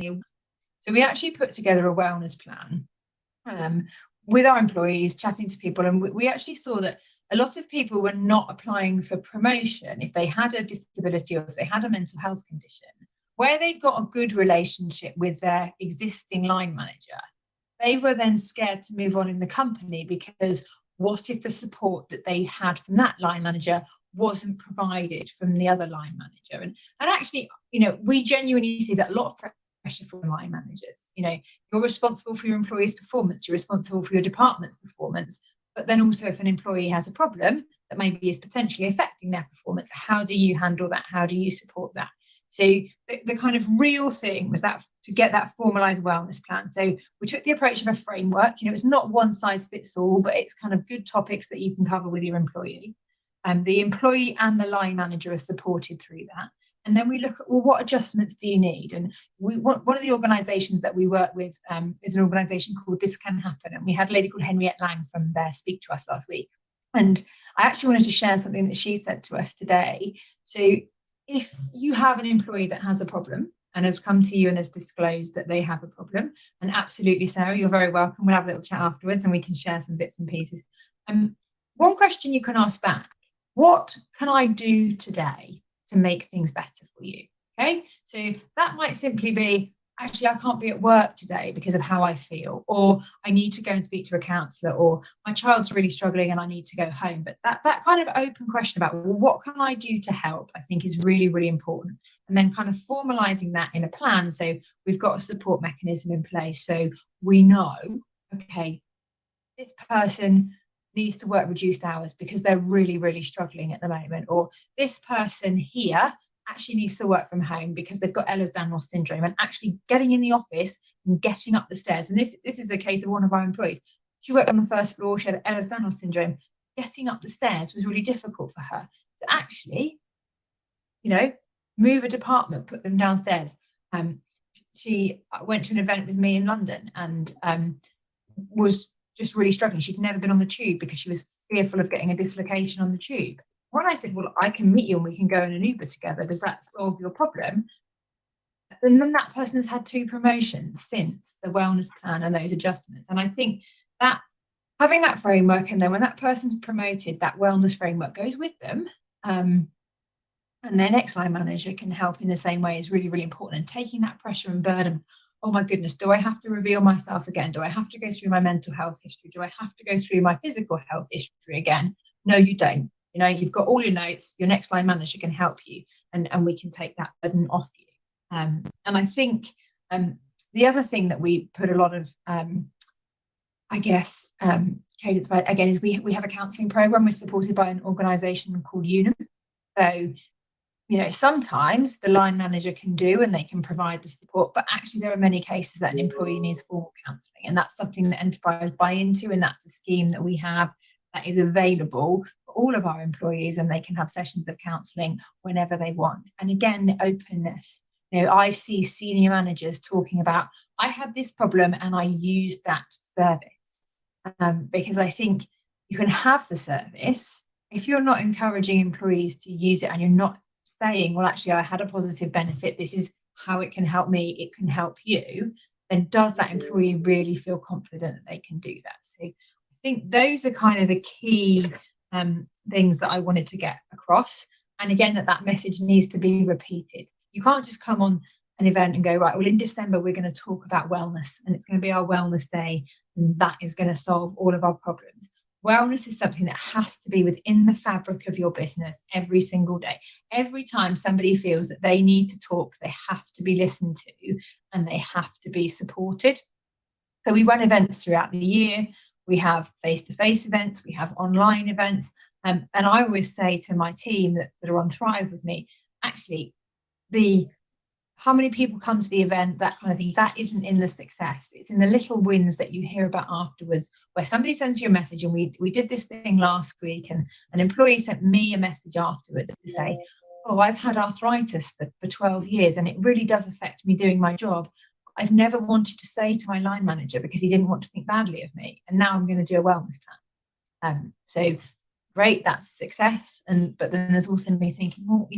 So we actually put together a wellness plan with our employees, chatting to people, and we actually saw that a lot of people were not applying for promotion if they had a disability or if they had a mental health condition, where they'd got a good relationship with their existing line manager. They were then scared to move on in the company because what if the support that they had from that line manager wasn't provided from the other line manager? And actually, we genuinely see that a lot of pressure from line managers. You're responsible for your employees' performance, you're responsible for your department's performance, but then also if an employee has a problem that maybe is potentially affecting their performance, how do you handle that? How do you support that? So the kind of real thing was that to get that formalized wellness plan. So we took the approach of a framework. It's not one size fits all, but it's kind of good topics that you can cover with your employee. The employee and the line manager are supported through that. And then we look at, well, what adjustments do you need? And one of the organisations that we work with is an organisation called This Can Happen. And we had a lady called Henriette Lang from there speak to us last week. And I actually wanted to share something that she said to us today. So if you have an employee that has a problem and has come to you and has disclosed that they have a problem, and absolutely, Sarah, you're very welcome. We'll have a little chat afterwards and we can share some bits and pieces. One question you can ask back, what can I do today to make things better for you? Okay, so that might simply be, actually, I can't be at work today because of how I feel, or I need to go and speak to a counsellor, or my child's really struggling and I need to go home. But that kind of open question about, well, what can I do to help, I think is really, really important. And then kind of formalising that in a plan. So we've got a support mechanism in place. So we know, okay, this person needs to work reduced hours because they're really, really struggling at the moment. Or this person here actually needs to work from home because they've got Ehlers-Danlos syndrome, and actually getting in the office and getting up the stairs. And this is a case of one of our employees. She worked on the first floor, she had Ehlers-Danlos syndrome. Getting up the stairs was really difficult for her. So actually, move a department, put them downstairs. She went to an event with me in London and was just really struggling. She'd never been on the tube because she was fearful of getting a dislocation on the tube. When I said, well, I can meet you and we can go in an Uber together, does that solve your problem? And then that person has had 2 promotions since the wellness plan and those adjustments. And I think that having that framework, and then when that person's promoted, that wellness framework goes with them, and their next line manager can help in the same way, is really, really important. And taking that pressure and burden, oh my goodness, do I have to reveal myself again? Do I have to go through my mental health history? Do I have to go through my physical health history again? No, you don't. You've got all your notes, your next line manager can help you, and we can take that burden off you. And I think the other thing that we put a lot of, cadence by, again, is we have a counselling programme. We're supported by an organisation called Unum. So, sometimes the line manager can do and they can provide the support, but actually there are many cases that an employee needs formal counselling, and that's something that enterprise buy into, and that's a scheme that we have that is available for all of our employees, and they can have sessions of counselling whenever they want. And again, the openness. I see senior managers talking about, I had this problem and I used that service, because I think you can have the service if you're not encouraging employees to use it, and you're not saying, well, actually, I had a positive benefit, this is how it can help me, it can help you, then does that employee really feel confident that they can do that? So I think those are kind of the key things that I wanted to get across. And again, that message needs to be repeated. You can't just come on an event and go, right, well, in December, we're going to talk about wellness, and it's going to be our wellness day, and that is going to solve all of our problems. Wellness is something that has to be within the fabric of your business every single day. Every time somebody feels that they need to talk, they have to be listened to and they have to be supported. So we run events throughout the year. We have face-to-face events, we have online events. And I always say to my team that are on Thrive with me, actually, how many people come to the event, that kind of thing, that isn't in the success. It's in the little wins that you hear about afterwards, where somebody sends you a message. And we did this thing last week, and an employee sent me a message afterwards to say, oh, I've had arthritis for 12 years and it really does affect me doing my job. I've never wanted to say to my line manager because he didn't want to think badly of me, and now I'm going to do a wellness plan. So great, that's a success. But then there's also me thinking, well,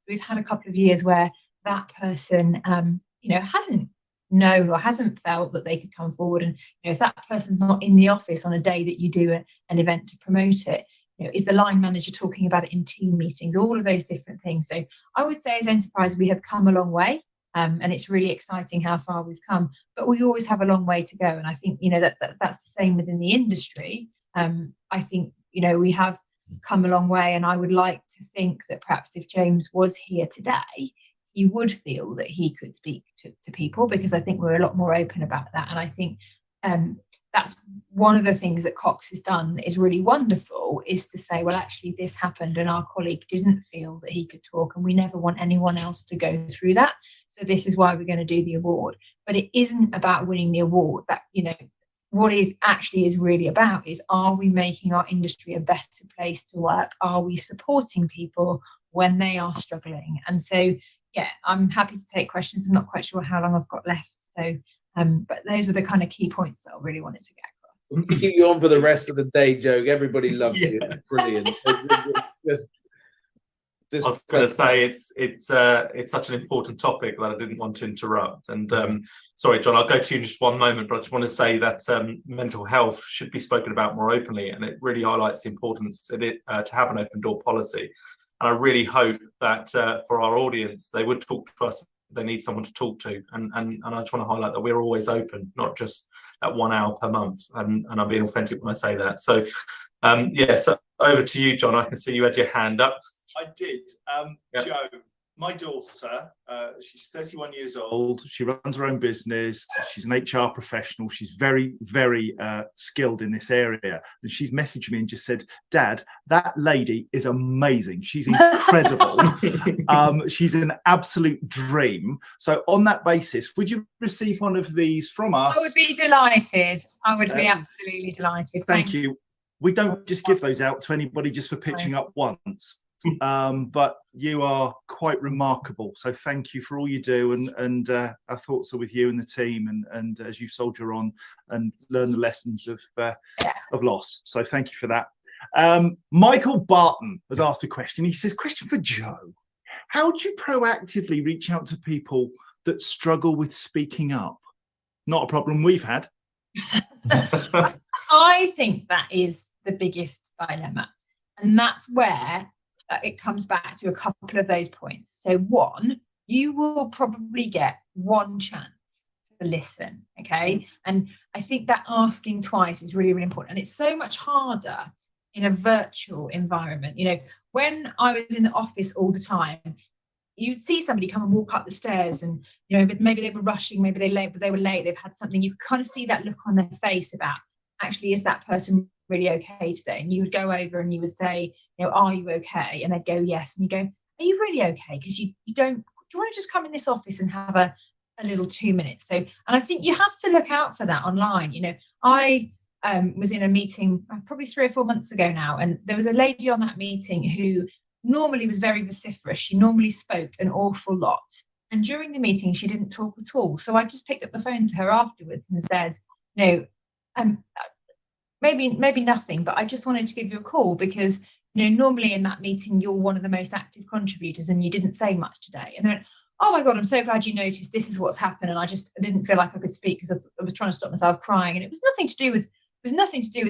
we've had a couple of years where that person, hasn't known or hasn't felt that they could come forward. And if that person's not in the office on a day that you do an event to promote it, is the line manager talking about it in team meetings, all of those different things. So I would say as Enterprise, we have come a long way. And it's really exciting how far we've come, but we always have a long way to go. And I think, that's the same within the industry. I think, we have come a long way, and I would like to think that perhaps if James was here today, he would feel that he could speak to people, because I think we're a lot more open about that. And I think that's one of the things that Cox has done that is really wonderful, is to say, well, actually this happened and our colleague didn't feel that he could talk, and we never want anyone else to go through that. So this is why we're going to do the award. But it isn't about winning the award. That, what is really about is, are we making our industry a better place to work? Are we supporting people when they are struggling? And so, yeah, I'm happy to take questions. I'm not quite sure how long I've got left. So, but those were the kind of key points that I really wanted to get across. We can keep you on for the rest of the day, Jo. Everybody loves you. It's brilliant. I was going to say it's such an important topic that I didn't want to interrupt. And sorry, John, I'll go to you in just one moment, but I just want to say that mental health should be spoken about more openly, and it really highlights the importance of it to have an open door policy. And I really hope that for our audience, they would talk to us if they need someone to talk to. And I just want to highlight that we're always open, not just at 1 hour per month. And I'm being authentic when I say that. So, so over to you, John. I can see you had your hand up. I did. Jo, my daughter, she's 31 years old. She runs her own business. She's an HR professional. She's very, very skilled in this area. And she's messaged me and just said, Dad, that lady is amazing. She's incredible. She's an absolute dream. So on that basis, would you receive one of these from us? I would be delighted. I would be absolutely delighted. Thank you. We don't just give those out to anybody just for pitching up once. But you are quite remarkable, so thank you for all you do, and our thoughts are with you and the team, and as you soldier on and learn the lessons of loss. So thank you for that. Michael Barton has asked a question. He says, question for Jo: how do you proactively reach out to people that struggle with speaking up? Not a problem we've had. I think that is the biggest dilemma, and that's where it comes back to a couple of those points. So one, you will probably get one chance to listen, okay? And I think that asking twice is really, really important. And it's so much harder in a virtual environment. When I was in the office all the time, you'd see somebody come and walk up the stairs, and maybe they were rushing, maybe they were late, they've had something. You could kind of see that look on their face about, actually, is that person really okay today? And you would go over and you would say, are you okay? And they'd go, yes. And you go, are you really okay? Because you don't, do you want to just come in this office and have a little 2 minutes? So, and I think you have to look out for that online. I was in a meeting probably 3 or 4 months ago now, and there was a lady on that meeting who normally was very vociferous. She normally spoke an awful lot. And during the meeting, she didn't talk at all. So I just picked up the phone to her afterwards and said, maybe nothing, but I just wanted to give you a call because, normally in that meeting, you're one of the most active contributors and you didn't say much today. And then, oh my God, I'm so glad you noticed. This is what's happened. And I didn't feel like I could speak because I was trying to stop myself crying. And it was nothing to do with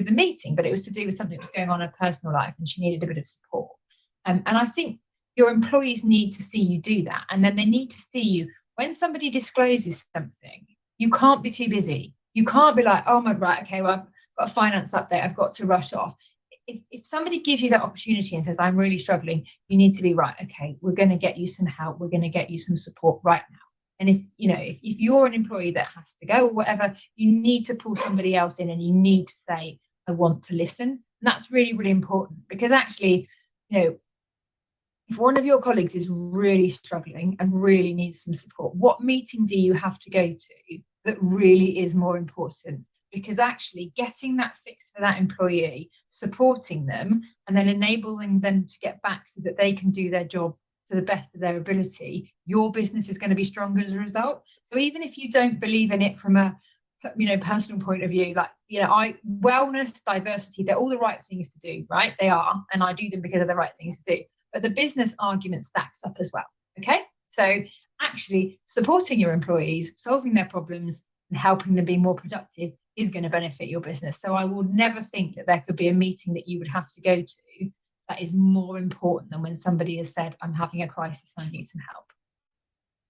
the meeting, but it was to do with something that was going on in her personal life, and she needed a bit of support. And I think your employees need to see you do that. And then they need to see you when somebody discloses something. You can't be too busy. You can't be like, oh my, right, okay, well, I've got a finance update, I've got to rush off. If somebody gives you that opportunity and says, I'm really struggling, you need to be right, okay, we're going to get you some help, we're going to get you some support right now. And if you're an employee that has to go or whatever, you need to pull somebody else in, and you need to say, I want to listen. And that's really, really important, because actually, if one of your colleagues is really struggling and really needs some support, what meeting do you have to go to that really is more important? Because actually getting that fix for that employee, supporting them, and then enabling them to get back so that they can do their job to the best of their ability, your business is going to be stronger as a result. So even if you don't believe in it from a personal point of view, wellness, diversity, they're all the right things to do, right? They are, and I do them because they're the right things to do. But the business argument stacks up as well. Okay, so actually supporting your employees, solving their problems and helping them be more productive is going to benefit your business. So I will never think that there could be a meeting that you would have to go to that is more important than when somebody has said, I'm having a crisis and I need some help.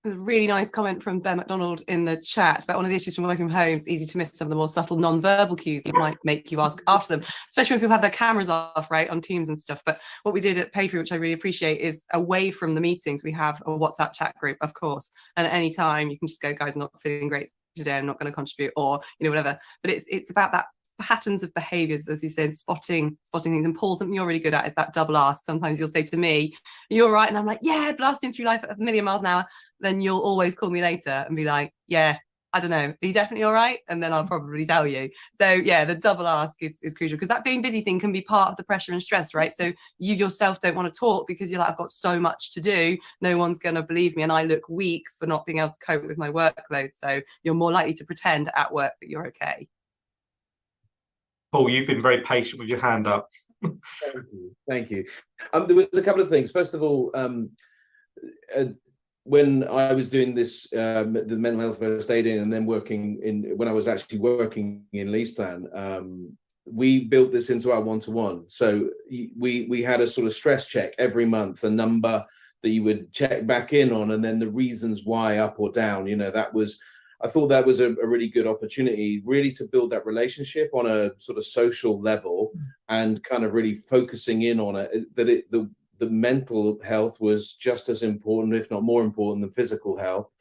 A really nice comment from Ben McDonald in the chat about one of the issues from working from home. It's easy to miss some of the more subtle non-verbal cues that might make you ask after them, especially when people have their cameras off, right, on Teams and stuff. But what we did at Payfree, which I really appreciate, is away from the meetings, we have a WhatsApp chat group, of course, and at any time you can just go, guys, I'm not feeling great today, I'm not going to contribute, or whatever. But it's about that patterns of behaviors, as you said, spotting things. And Paul, something you're really good at is that double ask. Sometimes you'll say to me, you're right, and I'm like, yeah, blasting through life at 1,000,000 miles an hour. Then you'll always call me later and be like, yeah, I don't know, are you definitely all right? And then I'll probably tell you. So yeah, the double ask is crucial, because that being busy thing can be part of the pressure and stress, right? So you yourself don't want to talk because you're like, I've got so much to do, no one's going to believe me, and I look weak for not being able to cope with my workload. So you're more likely to pretend at work that you're okay. Paul, you've been very patient with your hand up. Thank you. There was a couple of things. First of all, when I was doing this, the mental health first aiding, and then when I was actually working in LeasePlan, we built this into our one-to-one. So we had a sort of stress check every month, a number that you would check back in on, and then the reasons why up or down. I thought that was a really good opportunity, really to build that relationship on a sort of social level, and kind of really focusing in on it, that the mental health was just as important, if not more important, than physical health,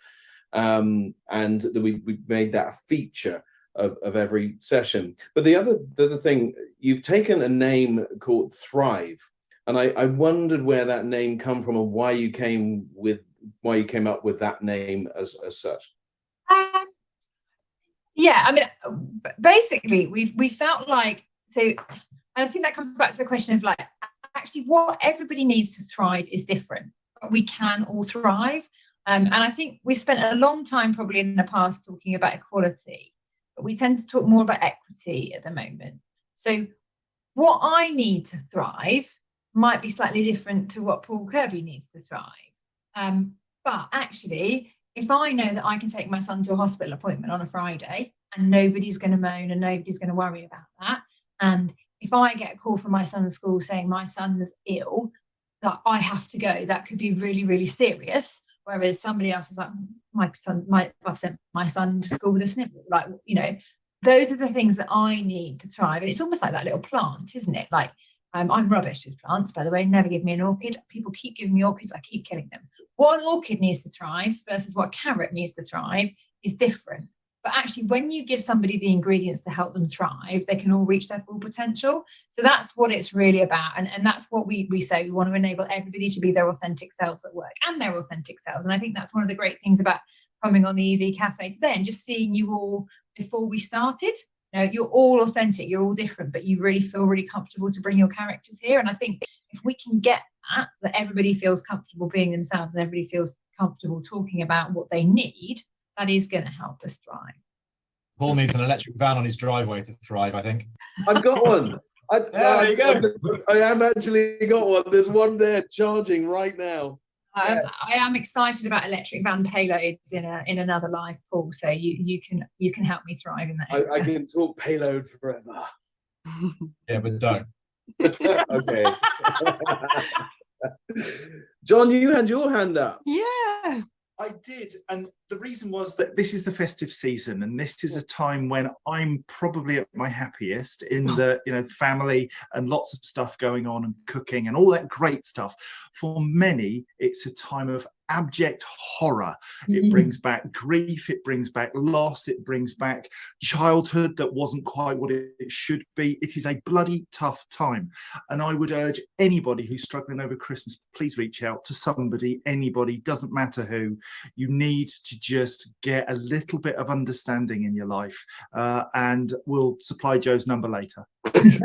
and that we made that a feature of every session. But the other thing, you've taken a name called Thrive, and I wondered where that name come from and why you came up with that name as such. Yeah, I mean, basically, we felt like, so, and I think that comes back to the question of like, actually, what everybody needs to thrive is different, but we can all thrive. And I think we spent a long time probably in the past talking about equality, but we tend to talk more about equity at the moment. So what I need to thrive might be slightly different to what Paul Kirby needs to thrive. But actually, if I know that I can take my son to a hospital appointment on a Friday and nobody's going to moan and nobody's going to worry about that, and if I get a call from my son's school saying my son's ill, that I have to go, that could be really, really serious. Whereas somebody else is like, I've sent my son to school with a sniffle. Like, those are the things that I need to thrive. And it's almost like that little plant, isn't it? Like, I'm rubbish with plants, by the way. Never give me an orchid. People keep giving me orchids. I keep killing them. What an orchid needs to thrive versus what a carrot needs to thrive is different. But actually, when you give somebody the ingredients to help them thrive, they can all reach their full potential. So that's what it's really about. And that's what we say. We want to enable everybody to be their authentic selves at work and their authentic selves. And I think that's one of the great things about coming on the EV Cafe today and just seeing you all before we started. You're all authentic, you're all different, but you really feel really comfortable to bring your characters here. And I think if we can get that everybody feels comfortable being themselves and everybody feels comfortable talking about what they need, that is going to help us thrive. Paul needs an electric van on his driveway to thrive, I think. I've got one. There you go. I have actually got one. There's one there charging right now. Yes. I am excited about electric van payloads in another life, Paul. So you can help me thrive in that area. I can talk payload forever. Yeah, but don't. Okay. John, you had your hand up. Yeah. I did, and the reason was that this is the festive season, and this is a time when I'm probably at my happiest in the family and lots of stuff going on and cooking and all that great stuff. For many, it's a time of abject horror. It brings back grief, it brings back loss, it brings back childhood that wasn't quite what it should be. It is a bloody tough time, and I would urge anybody who's struggling over Christmas, please reach out to somebody, anybody, doesn't matter who. You need to just get a little bit of understanding in your life, and we'll supply Joe's number later. That's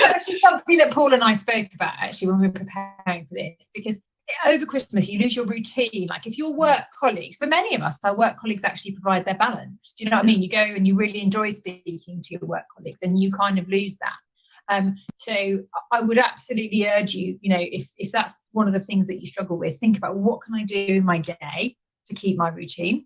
actually something that Paul and I spoke about actually when we were preparing for this, because over Christmas you lose your routine. Like if your work colleagues, for many of us, our work colleagues actually provide their balance. Do you know what I mean? You go and you really enjoy speaking to your work colleagues and you kind of lose that. So I would absolutely urge you, you know, if that's one of the things that you struggle with, think about what can I do in my day to keep my routine.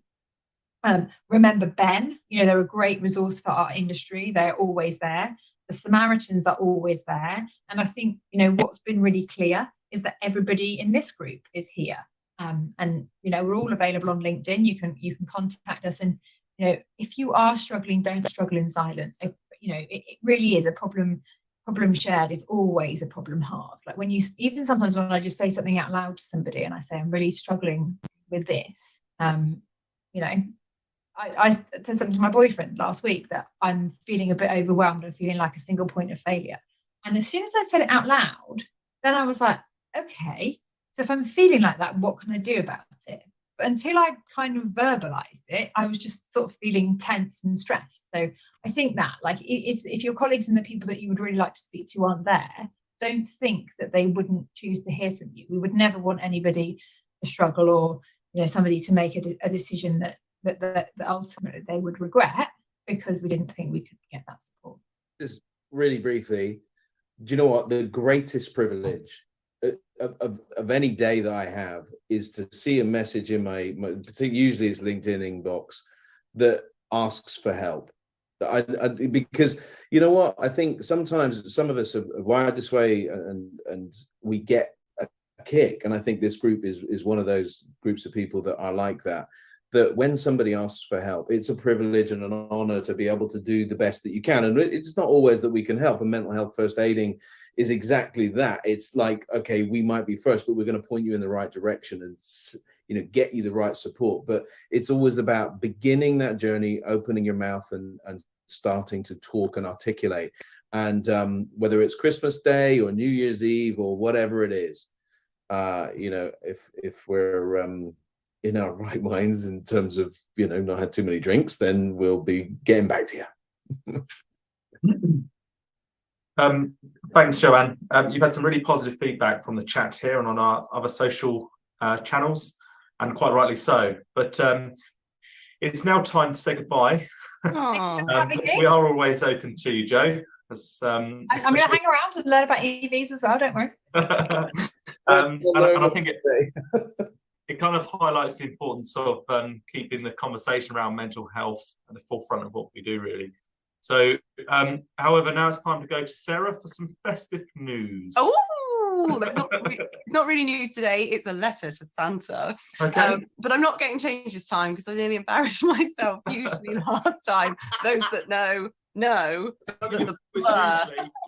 Remember Ben, you know, they're a great resource for our industry. They're always there. The Samaritans are always there. And I think, you know, what's been really clear is that everybody in this group is here. And, you know, we're all available on LinkedIn. You can contact us. And, you know, if you are struggling, don't struggle in silence. You know, it really is a problem. Problem shared is always a problem halved. Like when you, even sometimes when I just say something out loud to somebody and I say, I'm really struggling with this, you know, I said something to my boyfriend last week that I'm feeling a bit overwhelmed and feeling like a single point of failure. And as soon as I said it out loud, then I was like, okay, so if I'm feeling like that, what can I do about it? But until I kind of verbalized it, I was just sort of feeling tense and stressed. So I think that, like, if your colleagues and the people that you would really like to speak to aren't there, don't think that they wouldn't choose to hear from you. We would never want anybody to struggle, or, you know, somebody to make a decision that ultimately they would regret because we didn't think we could get that support. Just really briefly, do you know what the greatest privilege of any day that I have is to see a message in my usually it's LinkedIn inbox that asks for help. Because you know what, I think sometimes some of us are wired this way, and we get a kick, and I think this group is one of those groups of people that are like that. That when somebody asks for help, it's a privilege and an honor to be able to do the best that you can. And it's not always that we can help. And mental health first aiding is exactly that. It's like, okay, we might be first, but we're going to point you in the right direction and, you know, get you the right support. But it's always about beginning that journey, opening your mouth and starting to talk and articulate. And whether it's Christmas Day or New Year's Eve or whatever it is, you know, if we're in our right minds in terms of, you know, not had too many drinks, then we'll be getting back to you. Thanks, Joanne. You've had some really positive feedback from the chat here and on our other social channels, and quite rightly so. But it's now time to say goodbye. We are always open to you, Jo. I'm going to hang around and learn about EVs as well, don't worry. And I think it kind of highlights the importance of keeping the conversation around mental health at the forefront of what we do, really. So, however, now it's time to go to Sarah for some festive news. Oh, that's not really news today. It's a letter to Santa. Okay. But I'm not getting changed this time because I nearly embarrassed myself. Usually last time, those that know that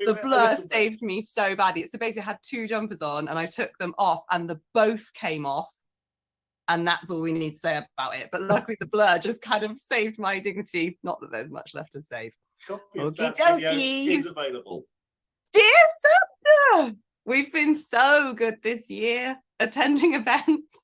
the blur saved me so badly. So basically I had two jumpers on and I took them off and the both came off. And that's all we need to say about it. But luckily the blur just kind of saved my dignity. Not that there's much left to save. Copy of that video is available. Dear Santa, we've been so good this year, attending events,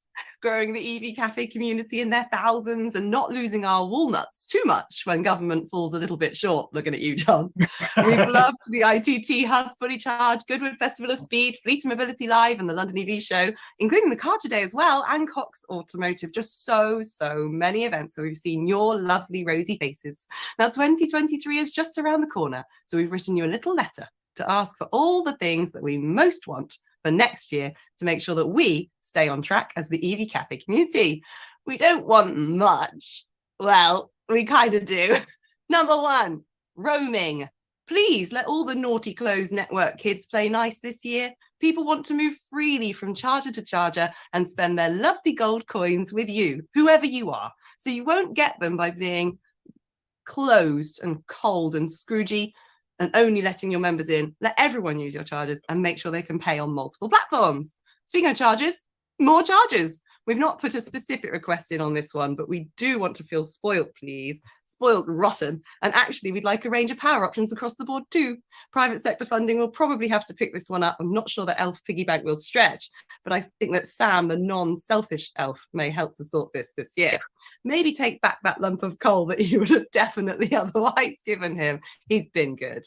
growing the EV Cafe community in their thousands, and not losing our walnuts too much when government falls a little bit short. Looking at you, John. We've loved the ITT Hub, Fully Charged, Goodwood Festival of Speed, Fleet Mobility Live, and the London EV Show, including the car today as well, and Cox Automotive. Just so many events where we've seen your lovely rosy faces. Now, 2023 is just around the corner, so we've written you a little letter to ask for all the things that we most want for next year to make sure that we stay on track as the EV Cafe community. We don't want much. Well, we kind of do. Number one, roaming. Please let all the naughty closed network kids play nice this year. People want to move freely from charger to charger and spend their lovely gold coins with you, whoever you are. So you won't get them by being closed and cold and scroogey and only letting your members in. Let everyone use your chargers and make sure they can pay on multiple platforms. Speaking of chargers, more chargers. We've not put a specific request in on this one, but we do want to feel spoilt, please. Spoilt rotten. And actually, we'd like a range of power options across the board too. Private sector funding will probably have to pick this one up. I'm not sure that elf piggy bank will stretch, but I think that Sam, the non-selfish elf, may help to sort this year. Maybe take back that lump of coal that you would have definitely otherwise given him. He's been good.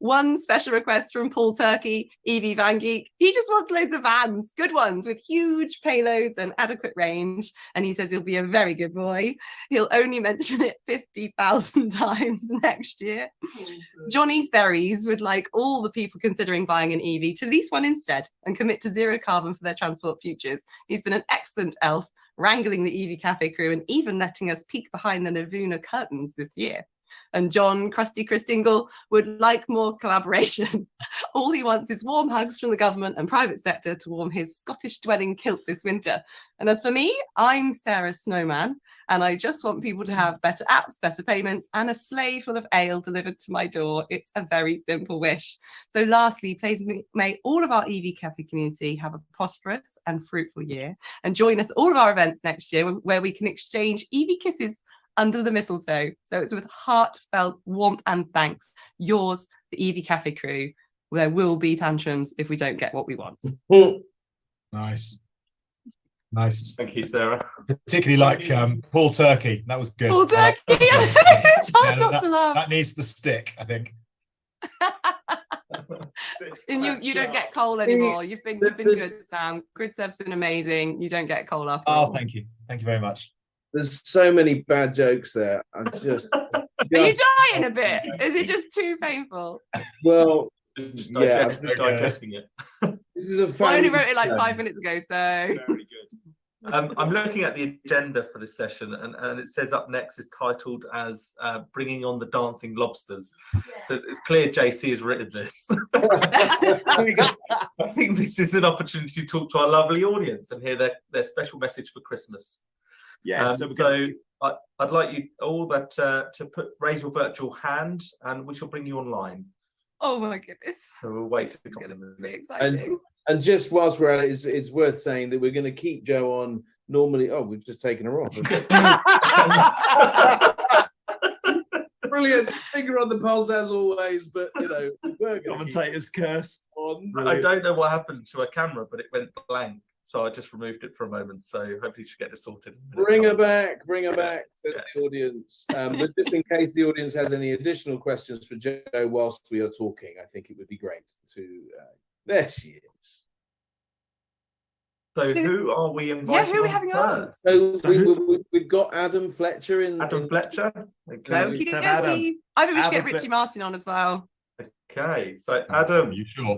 One special request from Paul Turkey, EV Van Geek. He just wants loads of vans, good ones with huge payloads and adequate range. And he says he'll be a very good boy. He'll only mention it 50,000 times next year. Johnny's Berries would like all the people considering buying an EV to lease one instead and commit to zero carbon for their transport futures. He's been an excellent elf, wrangling the EV Cafe crew and even letting us peek behind the Navuna curtains this year. And John, Krusty Chris Dingle, would like more collaboration. All he wants is warm hugs from the government and private sector to warm his Scottish dwelling kilt this winter. And as for me, I'm Sarah Snowman, and I just want people to have better apps, better payments, and a sleigh full of ale delivered to my door. It's a very simple wish. So lastly, please may all of our EV Cafe community have a prosperous and fruitful year, and join us all of our events next year where we can exchange EV kisses under the mistletoe. So it's with heartfelt warmth and thanks. Yours, the EV Cafe crew. There will be tantrums if we don't get what we want. Nice. Thank you, Sarah. Particularly like Paul Turkey. That was good. Paul Turkey. It's hard not to laugh. That needs to stick, I think. And you don't get coal anymore. You've been good, Sam. GridServe's been amazing. You don't get coal after all. Thank you very much. There's so many bad jokes there. I'm just. Are you dying a bit? Is it just too painful? Well, yeah. Digesting it. This is a. I only wrote it like 5 minutes ago, so. Very good. I'm looking at the agenda for this session, and it says up next is titled as "Bringing on the Dancing Lobsters." So it's clear JC has written this. I think this is an opportunity to talk to our lovely audience and hear their special message for Christmas. Yeah. I'd like you all to raise your virtual hand, and we shall bring you online. Oh my goodness. So we'll wait to It's come in. be exciting. And just whilst we're at it, it's worth saying that we're going to keep Jo on normally. Oh, we've just taken her off. Brilliant. Finger on the pulse as always, but we're Commentator's curse. on. I don't know what happened to her camera, but it went blank. So I just removed it for a moment. So hopefully you should get this sorted. Bring her back, says the audience. But just in case the audience has any additional questions for Jo whilst we are talking, I think it would be great to. There she is. So who are we inviting? Yeah, who are we having on? So we've got Adam Fletcher in. Adam Fletcher. Okie Let's have Adam. dokie. I think we should get Adam, Richie Martin on as well. Okay, so Adam. Are you sure?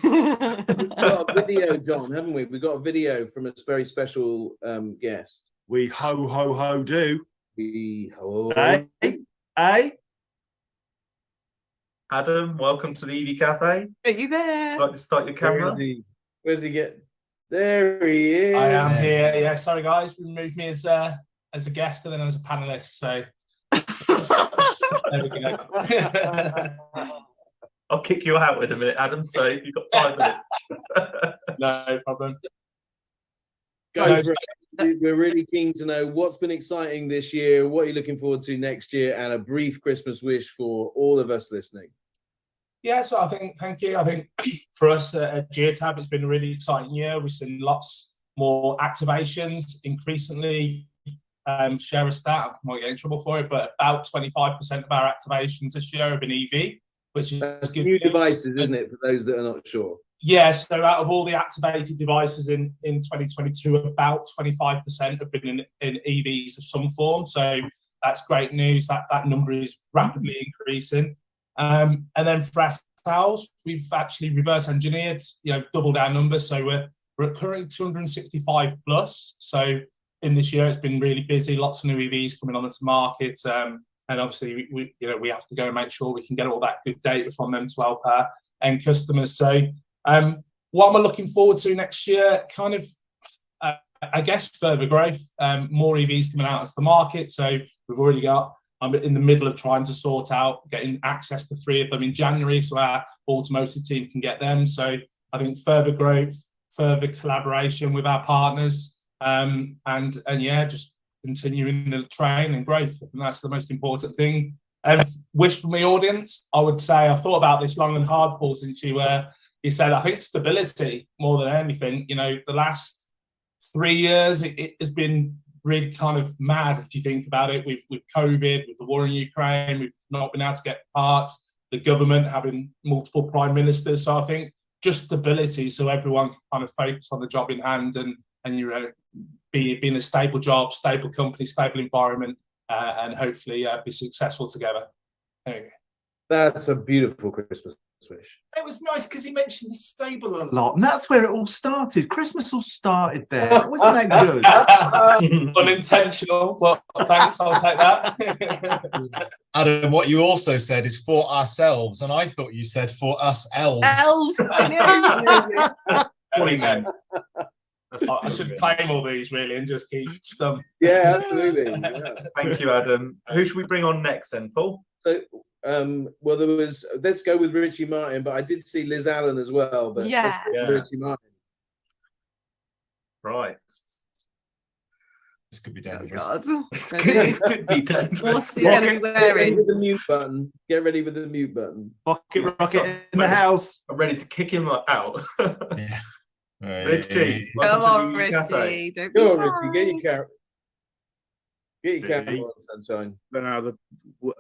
We've got a video, John, haven't we? We've got a video from a very special guest. We ho do. Hey. Adam, welcome to the EV Cafe. Are you there? Would you like to start your camera? Where's he get? There he is. I am here. Yeah, sorry guys, removed me as a guest and then as a panelist. So there we go. I'll kick you out in a minute, Adam. So you've got 5 minutes. No problem. Go for it. We're really keen to know what's been exciting this year, what are you looking forward to next year, and a brief Christmas wish for all of us listening. Yeah, so thank you. I think for us at GeoTab, it's been a really exciting year. We've seen lots more activations. Increasingly, share a stat, I might get in trouble for it, but about 25% of our activations this year have been EV, which is That's good new news. devices, isn't it, for those that are not sure? Yeah, so out of all the activated devices in 2022, about 25% have been in EVs of some form. So that's great news. That number is rapidly increasing. And then for ourselves, we've actually reverse engineered, doubled our numbers. So we're at currently 265 plus. So in this year, it's been really busy. Lots of new EVs coming onto the market. And obviously, we have to go and make sure we can get all that good data from them to help our end customers. So what am I looking forward to next year? Kind of, I guess, further growth, more EVs coming out as the market. So we've already got, I'm in the middle of trying to sort out getting access to 3 of them in January so our automotive team can get them. So I think further growth, further collaboration with our partners, and yeah, just continuing the train and growth. I think that's the most important thing. And wish from the audience, I would say, I've thought about this long and hard, Paul, since you said, I think stability more than anything. The last 3 years, it has been really kind of mad if you think about it with COVID, with the war in Ukraine. We've not been able to get parts. the government having multiple prime ministers. So I think just stability, so everyone can kind of focus on the job in hand and be in a stable job, stable company, stable environment, and hopefully be successful together. There you go. That's a beautiful Christmas wish. It was nice because he mentioned the stable a lot, and that's where it all started. Christmas all started there. Wasn't that good? Unintentional, but thanks, I'll take that. Adam, what you also said is for ourselves, and I thought you said for us elves. Elves, I know. What he meant. I should claim all these really and just keep them. Yeah, absolutely. Yeah. Thank you, Adam. Who should we bring on next then, Paul? So, well, there was. Let's go with Richie Martin, but I did see Liz Allen as well. But Yeah. Richie Martin. Right. This could be Oh, dangerous. God. This could be dangerous. What's he going to be Get ready wearing? with the mute button. Get ready with the mute button. Pocket rocket in the house. I'm ready to kick him out. Yeah. Richie, Come welcome on, to the Café. Richie. Don't be Go on, shy. Richie. Get your camera. Get your camera Really? on, sunshine. Don't know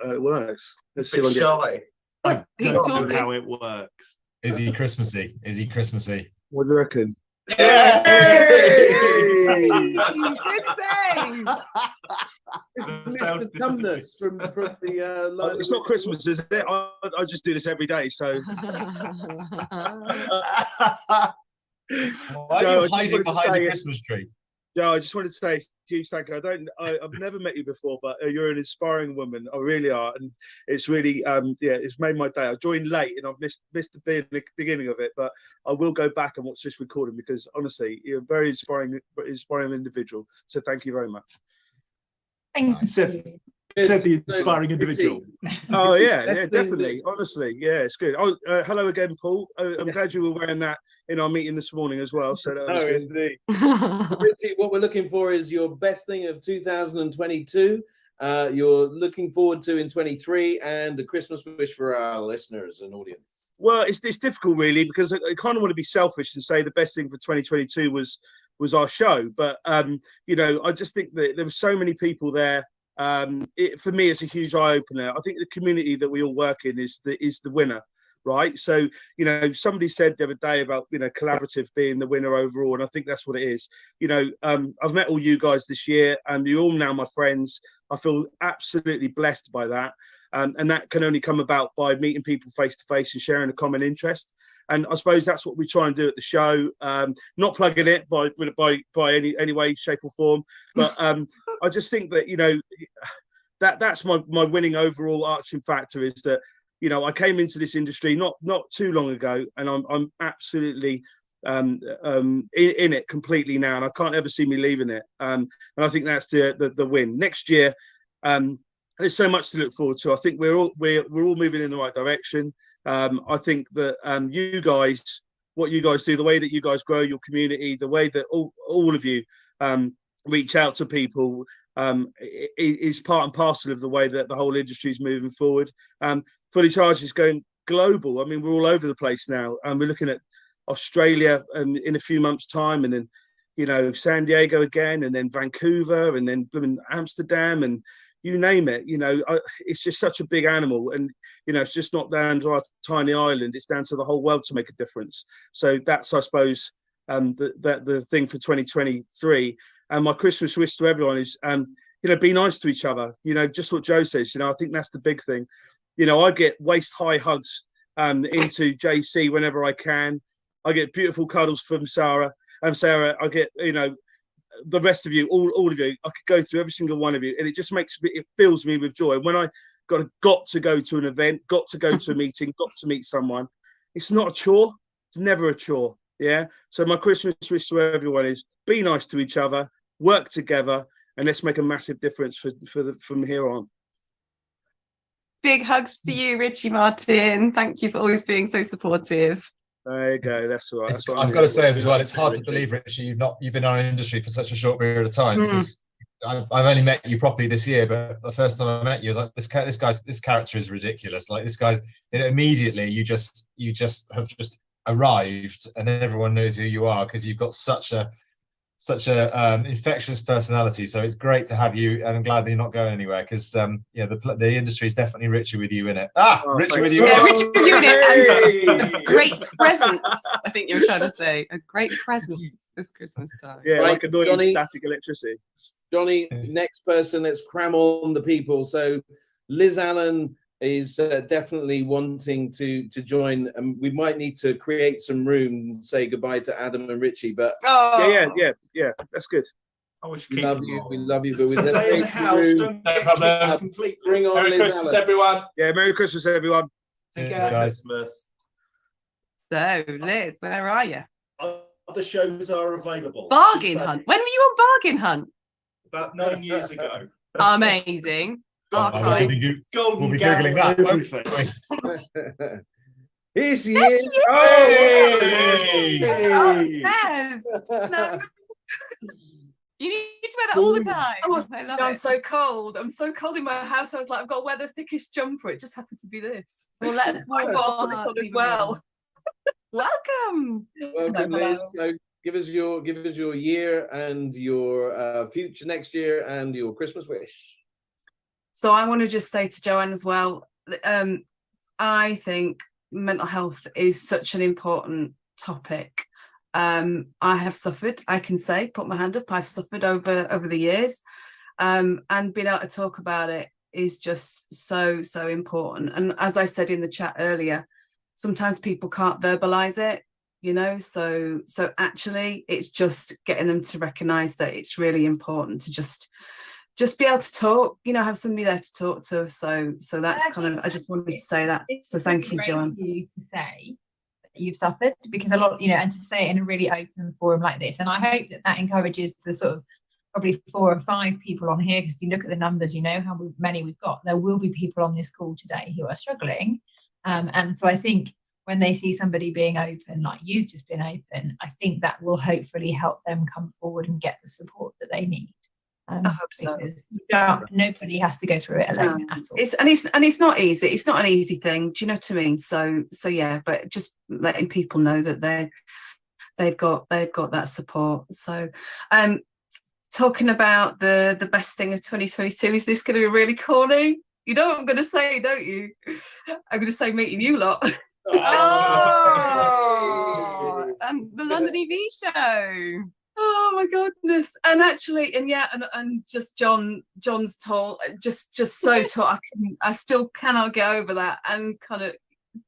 how it works. Let's see Bit if I get. shy. He's Don't know talking. how it works. Is he Christmassy? Is he Christmassy? What do you reckon? Yeah. Good save. Mr. Tumnus from the line. It's not Christmas, is it? I just do this every day. So Why Joe, are I you just hiding wanted to behind say- the Christmas tree? Joe, I just wanted to say huge thank you. I've never met you before, but you're an inspiring woman. I really are, and it's really it's made my day. I joined late and I've missed the beginning of it, but I will go back and watch this recording because honestly, you're a very inspiring individual. So thank you very much. Thank Nice. you. Said the inspiring individual. Oh yeah, Let's yeah, do definitely. Honestly, yeah, it's good. Oh, hello again, Paul. I'm glad you were wearing that in our meeting this morning as well. So that was No, good. indeed. Richie, what we're looking for is your best thing of 2022. You're looking forward to in 23, and the Christmas wish for our listeners and audience. Well, it's difficult really because I kind of want to be selfish and say the best thing for 2022 was our show, but I just think that there were so many people there. For me, it's a huge eye opener. I think the community that we all work in is the winner, right? So somebody said the other day about collaborative being the winner overall, and I think that's what it is. I've met all you guys this year, and you're all now my friends. I feel absolutely blessed by that. And that can only come about by meeting people face to face and sharing a common interest. And I suppose that's what we try and do at the show. Not plugging it by any way, shape, or form, but I just think that that's my winning overall arching factor is that I came into this industry not too long ago, and I'm absolutely in it completely now, and I can't ever see me leaving it. And I think that's the win next year. There's so much to look forward to. I think we're all moving in the right direction. I think that you guys, what you guys do, the way that you guys grow your community, the way that all of you reach out to people is part and parcel of the way that the whole industry is moving forward. Fully Charged is going global. I mean, we're all over the place now, and we're looking at Australia in a few months' time, and then San Diego again, and then Vancouver, and then Amsterdam, and you name it. It's just such a big animal, and it's just not down to our tiny island. It's down to the whole world to make a difference. So that's, I suppose, the thing for 2023. And my Christmas wish to everyone is, be nice to each other. Just what Joe says. I think that's the big thing. I get waist high hugs into JC whenever I can. I get beautiful cuddles from Sarah. And Sarah, I get the rest of you, all of you. I could go through every single one of you, and it just it fills me with joy. And when I got to go to an event, got to go to a meeting, got to meet someone, it's not a chore. It's never a chore. Yeah. So my Christmas wish to everyone is be nice to each other, work together, and let's make a massive difference from here on. Big hugs for you, Richie Martin. Thank you for always being so supportive. There you go. That's all right. That's what I've got to say as well, it's hard to believe, Richie, you've been in our industry for such a short period of time. Because I've only met you properly this year, but the first time I met you, I was like, this character is ridiculous. Like this guy, immediately you just have just arrived, and everyone knows who you are because you've got such a such a infectious personality. So it's great to have you, and I'm glad that you're not going anywhere because yeah, the industry is definitely richer with you in it. Richer with you. Yeah, in it. richer with you in it, and Hey! a great presence. I think you were trying to say a great presence this Christmas time. Yeah, Right, like annoying Johnny. static electricity. Johnny, next person, let's cram on the people. So Liz Allen is definitely wanting to join, and we might need to create some room and say goodbye to Adam and Richie, but Oh, Yeah. That's good. I wish we love you, but with Stay that in the house. Don't No get problem. kicked completely. bring on Merry Liz Christmas, Allen. everyone. Yeah, Merry Christmas, everyone. Take Cheers, care. guys. Christmas. so Liz, where are you? Other shows are available. Bargain Just Hunt. When were you on Bargain Hunt? about 9 years ago. Amazing. Golden We'll be Golden Googling Gown, that, won't everything. Here she Yes, is. she is. Oh, Yes. No. You need to wear that all the time. Oh, I love I'm it. so cold. I'm so cold in my house. I was like, I've got to wear the thickest jumper. It just happened to be this. Well, let's I've warm got to put this on as well. Welcome. welcome, Hello. Liz. So give us your year and your future next year and your Christmas wish. So I want to just say to Joanne as well, I think mental health is such an important topic. I have suffered, I can say, put my hand up, I've suffered over the years. And being able to talk about it is just so important. And as I said in the chat earlier, sometimes people can't verbalize it, you know, so actually it's just getting them to recognize that it's really important to just be able to talk, you know, have somebody there to talk to. So that's kind of, I just wanted to say that. So thank you, Joanne. You to say that you've suffered, because a lot, you know, and to say it in a really open forum like this, and I hope that encourages the sort of probably 4 or 5 people on here, because if you look at the numbers, you know how many we've got. There will be people on this call today who are struggling, and so I think when they see somebody being open, like you've just been open, I think that will hopefully help them come forward and get the support that they need. I hope so. Because nobody has to go through it alone at all. It's not easy. It's not an easy thing. Do you know what I mean? So yeah, but just letting people know that they've got that support. So talking about the best thing of 2022, is this going to be really corny? You know what I'm going to say, don't you? I'm going to say meeting you lot. Oh, and the London EV show. Oh my goodness. And actually, and just John's tall, just so tall. I still cannot get over that. And kind of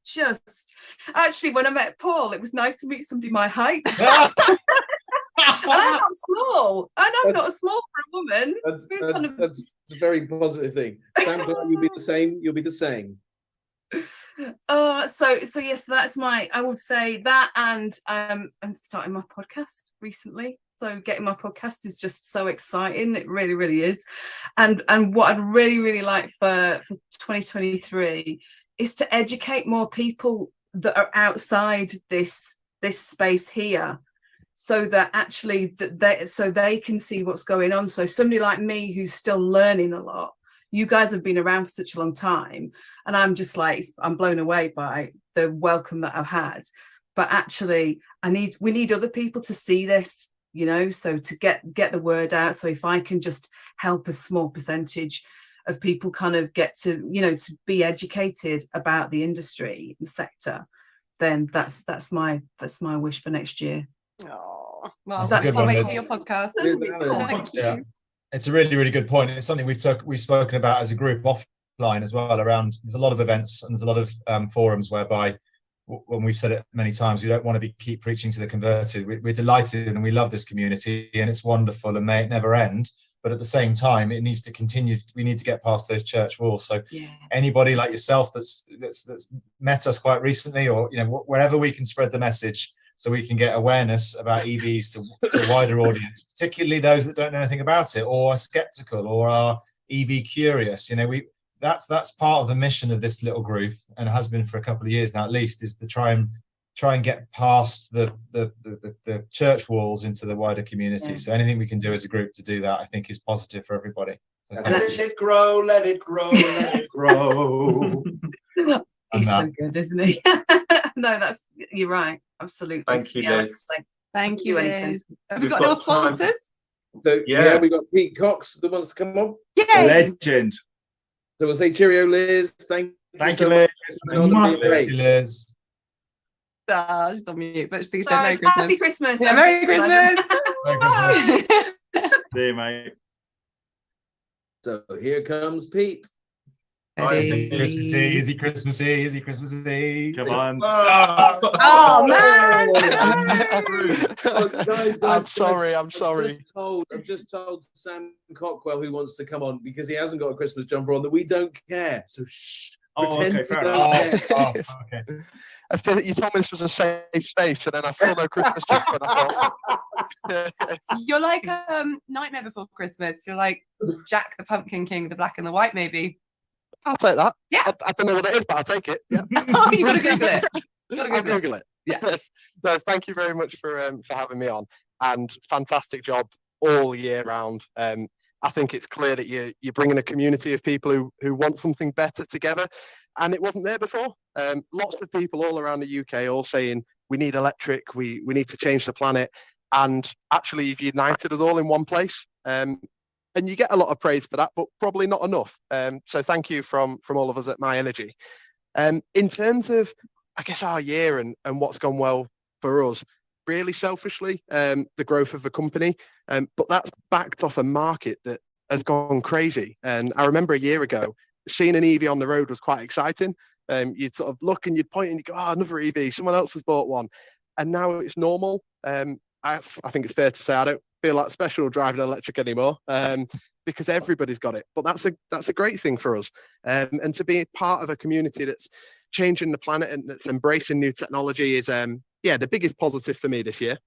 just actually, when I met Paul, it was nice to meet somebody my height. And I'm not small. And I'm not small for a woman. That's a very positive thing. Sam, you'll be the same. You'll be the same. So yes, that's I would say that, and starting my podcast recently. So getting my podcast is just so exciting. It really, really is. And what I'd really, really like for 2023 is to educate more people that are outside this space here, so that actually they can see what's going on. So somebody like me who's still learning a lot, you guys have been around for such a long time, and I'm just like, I'm blown away by the welcome that I've had. But actually, we need other people to see this, you know, so to get the word out. So if I can just help a small percentage of people kind of get to, you know, to be educated about the industry, the sector, then that's my wish for next year. Oh, well, That's a good can't wait one, to your podcast. Liz Thank you. Yeah. It's a really, really good point. It's something we've spoken about as a group offline as well. Around, there's a lot of events and there's a lot of forums whereby, when we've said it many times, we don't want to keep preaching to the converted. We're delighted and we love this community and it's wonderful and may it never end. But at the same time, it needs to continue. We need to get past those church walls. So anybody like yourself that's met us quite recently, or you know, wherever we can spread the message, so we can get awareness about EVs to a wider audience, particularly those that don't know anything about it or are skeptical or are EV curious. You know, that's part of the mission of this little group, and has been for a couple of years now at least, is to try and get past the church walls into the wider community. So anything we can do as a group to do that, I think, is positive for everybody. So Let it grow, let it grow, let it grow. He's so good, isn't he? No, you're right. Absolutely. Thank you, Liz. Thank you, Liz. Have we We've got got any sponsors? So Yeah. we got Pete Cox that wants to come on. Yay! Legend. So we'll say cheerio, Liz. Thank Thank so you, Liz. much for coming on and being Thank you, great. Liz. She's on mute, but she thinks So, Merry Christmas. happy Christmas. Yeah, Merry Christmas. Merry Christmas. See you, mate. So here comes Pete. Is he Ready. Christmassy? Is he Christmassy? Is he Christmassy? Come on. Oh, man. Oh, guys, I'm sorry. I'm I've sorry. just told Sam Cockwell, who wants to come on because he hasn't got a Christmas jumper on, that we don't care. So shh. Oh, Pretend okay, we fair don't enough. care. Okay. I said you told me this was a safe space, and then I saw no Christmas jumper, and I thought, You're like Nightmare Before Christmas. You're like Jack the Pumpkin King, the black and the white, maybe. I'll take that. Yeah. I don't know what it is, but I'll take it. Yeah. Oh, you gotta Google it. I'll Google it. Yeah. No, thank you very much for having me on, and fantastic job all year round. I think it's clear that you're bringing a community of people who want something better together, and it wasn't there before. Lots of people all around the UK all saying we need electric, we need to change the planet, and actually you've united us all in one place. And you get a lot of praise for that, but probably not enough. So thank you from all of us at My Energy. In terms of, I guess, our year and what's gone well for us, really selfishly, the growth of the company, but that's backed off a market that has gone crazy. And I remember a year ago, seeing an EV on the road was quite exciting. You'd sort of look and you'd point and you go, oh, another EV, someone else has bought one. And now it's normal. I think it's fair to say I don't feel like special driving electric anymore, because everybody's got it. But that's a great thing for us. And to be part of a community that's changing the planet and that's embracing new technology is the biggest positive for me this year.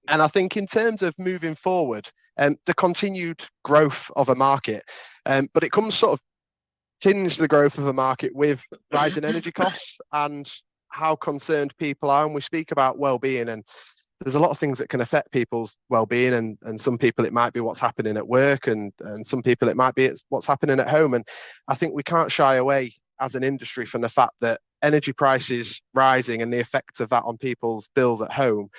And I think in terms of moving forward, the continued growth of a market, but it comes sort of tinged the growth of a market with rising energy costs and how concerned people are. And we speak about well-being, and there's a lot of things that can affect people's well-being, and some people it might be what's happening at work, and some people it might be it's what's happening at home. And I think we can't shy away as an industry from the fact that energy prices rising and the effect of that on people's bills at home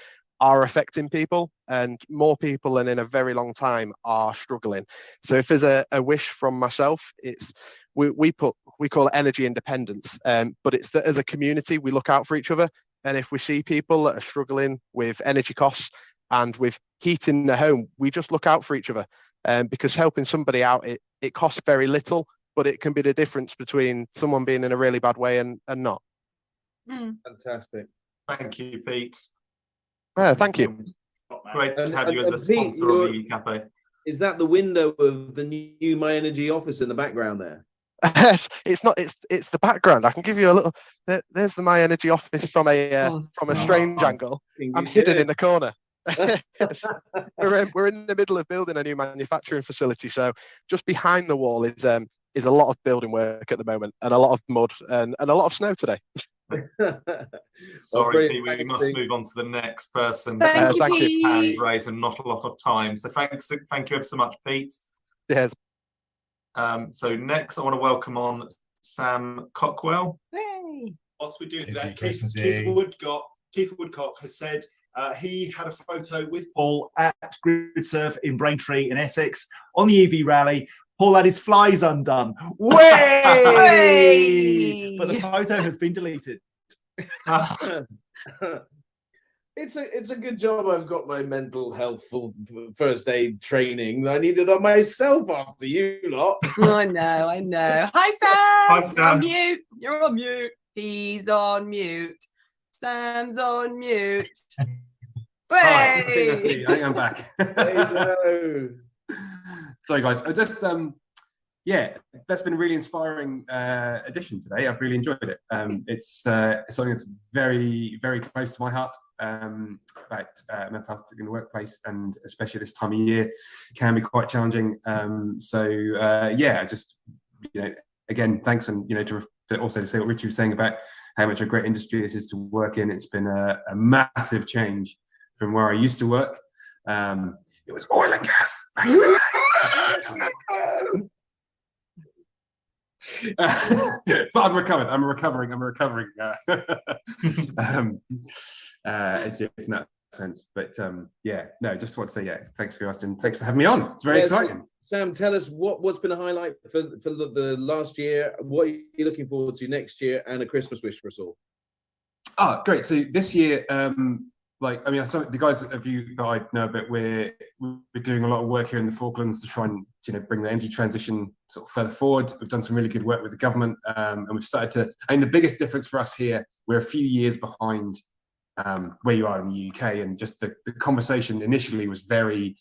are affecting people, and more people than in a very long time are struggling. So if there's a wish from myself, it's we call it energy independence, but it's that as a community we look out for each other. And if we see people that are struggling with energy costs and with heating their home, we just look out for each other, because helping somebody out, it costs very little, but it can be the difference between someone being in a really bad way and not. Fantastic. Thank you, Pete. Thank you. Great to have you as a Pete, sponsor of the Café. Is that the window of the new My Energy office in the background there? It's not. It's the background. I can give you a little. There's the My Energy office from a strange angle. I'm hidden in the corner. We're in the middle of building a new manufacturing facility, so just behind the wall is a lot of building work at the moment, and a lot of mud and a lot of snow today. Sorry, brilliant. Pete, we Thanks, must Pete. move on to the next person. Thank you, thank you. Pete. Hand raised and not a lot of time. So thank you ever so much, Pete. Yes. So next I want to welcome on Sam Cockwell. Yay. Whilst we're doing Is that, it Keith Christmassy? Woodcock has said he had a photo with Paul at GridSurf in Braintree in Essex on the EV rally. Paul had his flies undone. Way! Way! But the photo has been deleted. It's a good job I've got my mental health full first aid training that I needed on myself after you lot. I know. Hi, Sam. Hi, Sam. You're on mute. You're on mute. He's on mute. Sam's on mute. Hi, I think that's Way! me. I think I'm back. There you go. Sorry, guys. I just, that's been a really inspiring edition today. I've really enjoyed it. It's something that's very, very close to my heart. About mental health in the workplace, and especially this time of year, can be quite challenging. Just again, thanks, and to also say what Richie was saying about how much a great industry this is to work in. It's been a massive change from where I used to work. It was oil and gas back in the day. But I'm recovering. in that sense. But yeah, no, just want to say, yeah, thanks for asking. Thanks for having me on. It's very exciting. Sam, tell us what's been a highlight for the last year. What are you looking forward to next year, and a Christmas wish for us all? Oh, great. So this year, like, I mean, some the guys of you that I know a bit, we're doing a lot of work here in the Falklands to try and, you know, bring the energy transition sort of further forward. We've done some really good work with the government, and we've started to. I mean, the biggest difference for us here, we're a few years behind where you are in the UK, and just the conversation initially was very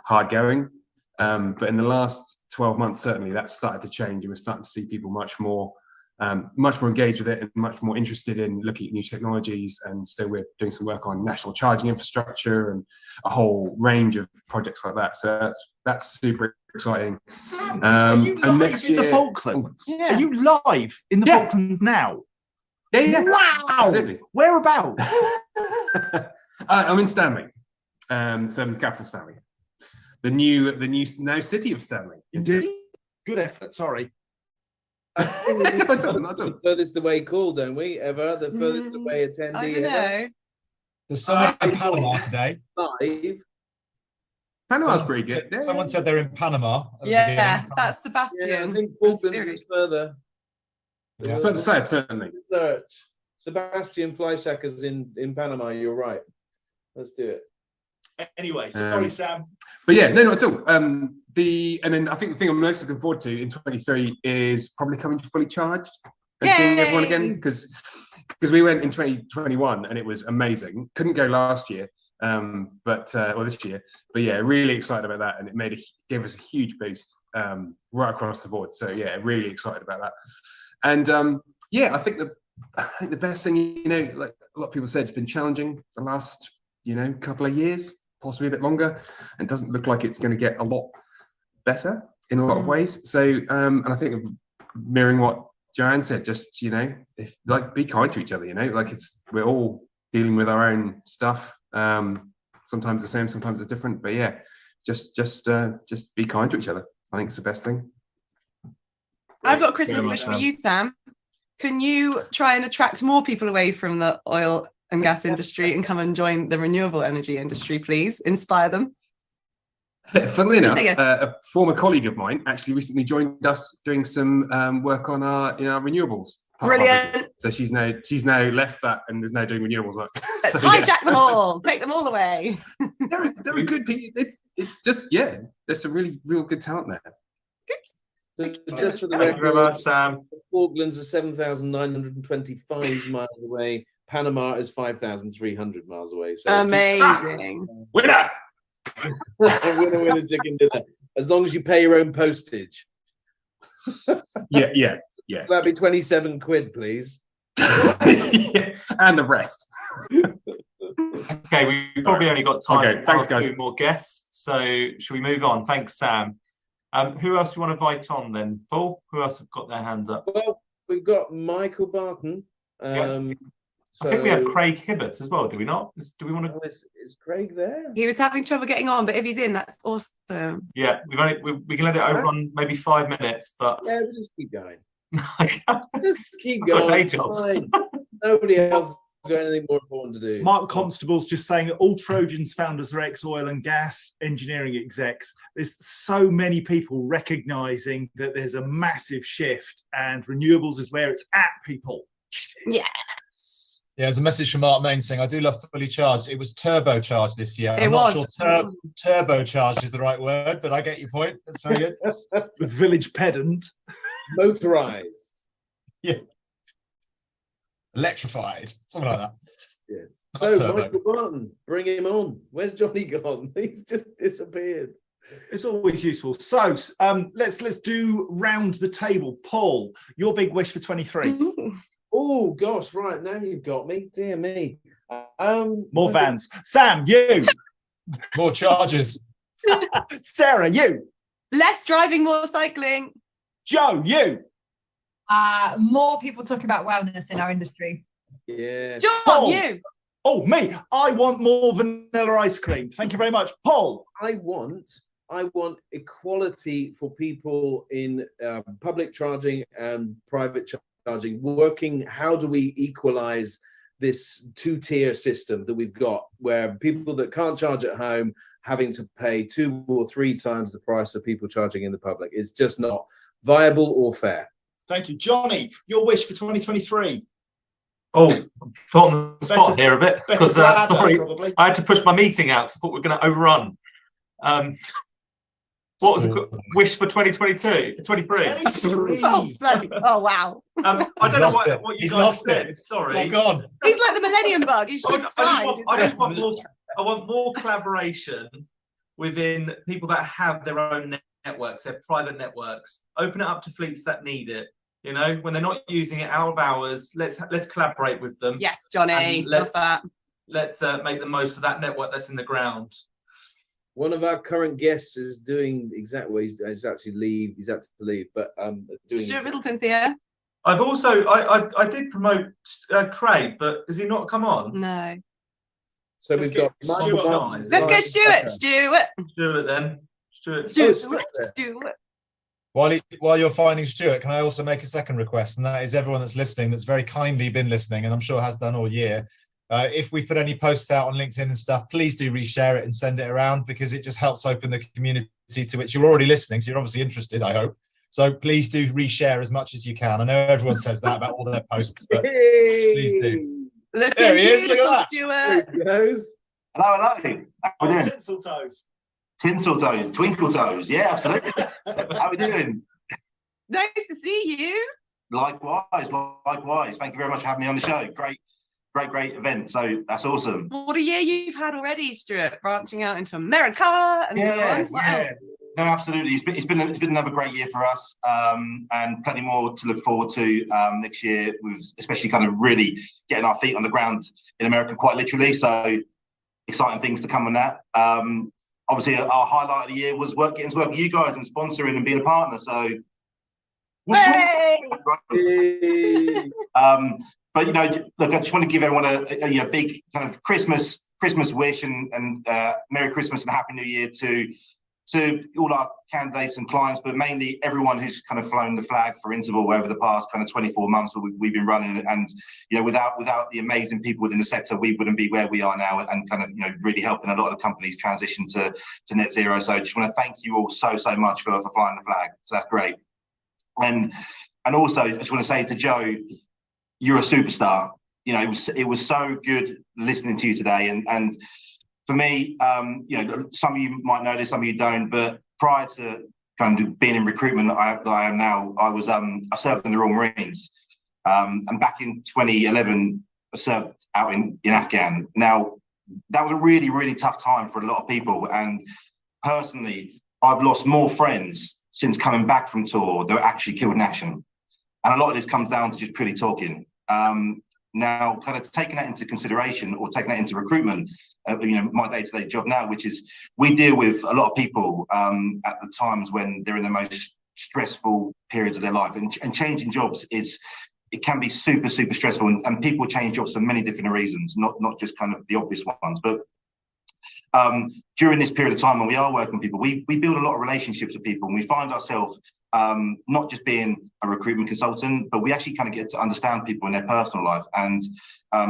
hard going, but in the last 12 months, certainly that's started to change, and we're starting to see people much more engaged with it and much more interested in looking at new technologies. And so we're doing some work on national charging infrastructure and a whole range of projects like that. So that's super exciting. Sam, are you live in the Falklands? Yeah. Are you live in the Falklands now? Yeah. Wow. Absolutely. Whereabouts? I'm in Stanley, so I'm in the capital Stanley, the new now city of Stanley. Indeed. Good effort. Sorry. The furthest away call, don't we? Ever the furthest away attendee? I don't know. There's someone in Panama today. Live. Panama's pretty good. Someone said they're in Panama. Yeah, that's Yeah, I Sebastian. think Falklands is further. Yeah. Further south, certainly. Search. Sebastian Fleischacker's in Panama. You're right. Let's do it. Anyway, sorry, Sam. But yeah, no, not at all. And then I think the thing I'm most looking forward to in 23 is probably coming to fully charged and seeing everyone again, because we went in 2021 and it was amazing. Couldn't go last year, or this year. But yeah, really excited about that, and it gave us a huge boost right across the board. So yeah, really excited about that. And yeah, I think the best thing, you know, like a lot of people said, it's been challenging the last, you know, couple of years, possibly a bit longer, and doesn't look like it's going to get a lot better in a lot of ways. So and I think mirroring what Joanne said, just, you know, be kind to each other, you know, like we're all dealing with our own stuff, sometimes the same, sometimes it's different, but yeah, just be kind to each other. I think it's the best thing. I've got a Christmas wish for you, Sam. Can you try and attract more people away from the oil and gas industry and come and join the renewable energy industry, please? Inspire them. Funnily enough, a former colleague of mine actually recently joined us doing some work on our renewables. Brilliant. So she's now left that and is now doing renewables work. So, hijack them all, take them all away. They're a good people. It's just, yeah, there's some real good talent there. Good. So just for the Thank you very record, much, Sam. the Falklands are 7,925 miles away. Panama is 5,300 miles away. So Amazing. Winner! winner, chicken dinner. As long as you pay your own postage. Yeah. So that'd be 27 quid, please. And the rest. Okay, we've probably only got time thanks, for guys. 2 more guests. So should we move on? Thanks, Sam. Who else do you want to invite on then? Paul? Who else have got their hands up? Well, we've got Michael Barton. I think we have Craig Hibbert as well, do we not? Do we want to? Is Craig there? He was having trouble getting on, but if he's in, that's awesome. Yeah, we can let it overrun maybe 5 minutes, but Yeah, we'll just keep going. I've Just keep got a going. day job. Fine. Nobody else has got anything more important to do. Mark Constable's just saying that all Trojans founders are ex-oil and gas engineering execs. There's so many people recognizing that there's a massive shift, and renewables is where it's at, people. Yeah. Yeah, there's a message from Mark Main saying, I do love fully charged. It was turbocharged this year. It I'm was. not sure turbocharged is the right word, but I get your point. That's very good. The village pedant. Motorized. Yeah. Electrified, something like that. Yes. Not So turbo. Michael Barton, bring him on. Where's Johnny gone? He's just disappeared. It's always useful. So let's do round the table. Paul, your big wish for 23. Oh gosh, right now you've got me. Dear me. More vans. Sam, you. More charges. Sarah, you. Less driving, more cycling. Joe, you. More people talk about wellness in our industry. Yeah. John, Paul. you. Oh, me. I want more vanilla ice cream. Thank you very much. Paul. I want equality for people in public charging and private charging. How do we equalize this two-tier system that we've got, where people that can't charge at home having to pay 2 or 3 times the price of people charging in the public. It's just not viable or fair. Thank you, Johnny. Your wish for 2023? Oh, I'm put on the spot here a bit because sorry, probably. I had to push my meeting out because I thought we were going to overrun. What was the wish for 2022? 23? Oh wow. I don't know what you guys said. Sorry. Oh God. He's like the Millennium Bug. He's just I want more collaboration within people that have their own networks, their private networks. Open it up to fleets that need it. You know, when they're not using it out of hours, let's collaborate with them. Yes, Johnny. Let's make the most of that network that's in the ground. One of our current guests is doing exactly. He's had to leave, but doing. Stuart Middleton's here. I've also I did promote Craig, but has he not come on? No. So we've got Stuart. Let's go, Stuart. Stuart then. Stuart. While you're finding Stuart, can I also make a second request? And that is everyone that's listening, that's very kindly been listening, and I'm sure has done all year. If we put any posts out on LinkedIn and stuff, please do reshare it and send it around, because it just helps open the community to which you're already listening. So you're obviously interested, I hope. So please do reshare as much as you can. I know everyone says that about all their posts, but please do. There he is. Look at that. Stuart. There he goes. Hello. How we doing? Tinsel toes. Tinsel toes, twinkle toes. Yeah, absolutely. How we doing? Nice to see you. Likewise. Thank you very much for having me on the show. Great event. So that's awesome. What a year you've had already, Stuart. Branching out into America and what else? No, absolutely. It's been another great year for us, and plenty more to look forward to next year. With especially kind of really getting our feet on the ground in America, quite literally. So exciting things to come on that. Obviously, our highlight of the year was getting to work with you guys and sponsoring and being a partner. So, but you know, look, I just want to give everyone a big kind of Christmas wish and Merry Christmas and Happy New Year to all our candidates and clients, but mainly everyone who's kind of flown the flag for Interval over the past kind of 24 months that we've been running. And you know, without the amazing people within the sector, we wouldn't be where we are now, and kind of, you know, really helping a lot of the companies transition to net zero. So I just want to thank you all so much for flying the flag. So that's great. And also I just want to say to Joe, you're a superstar. You know, it was so good listening to you today, and for me, you know, some of you might know this, some of you don't, but prior to kind of being in recruitment that I am now, I served in the Royal Marines, and back in 2011 I served out in Afghan. Now that was a really tough time for a lot of people, and personally I've lost more friends since coming back from tour that were actually killed in action, and a lot of this comes down to just purely talking. Now, kind of taking that into consideration, or taking that into recruitment, you know, my day-to-day job now, which is we deal with a lot of people at the times when they're in the most stressful periods of their life, and changing jobs it can be super stressful, and people change jobs for many different reasons, not just kind of the obvious ones, but during this period of time when we are working with people, we build a lot of relationships with people, and we find ourselves not just being a recruitment consultant, but we actually kind of get to understand people in their personal life and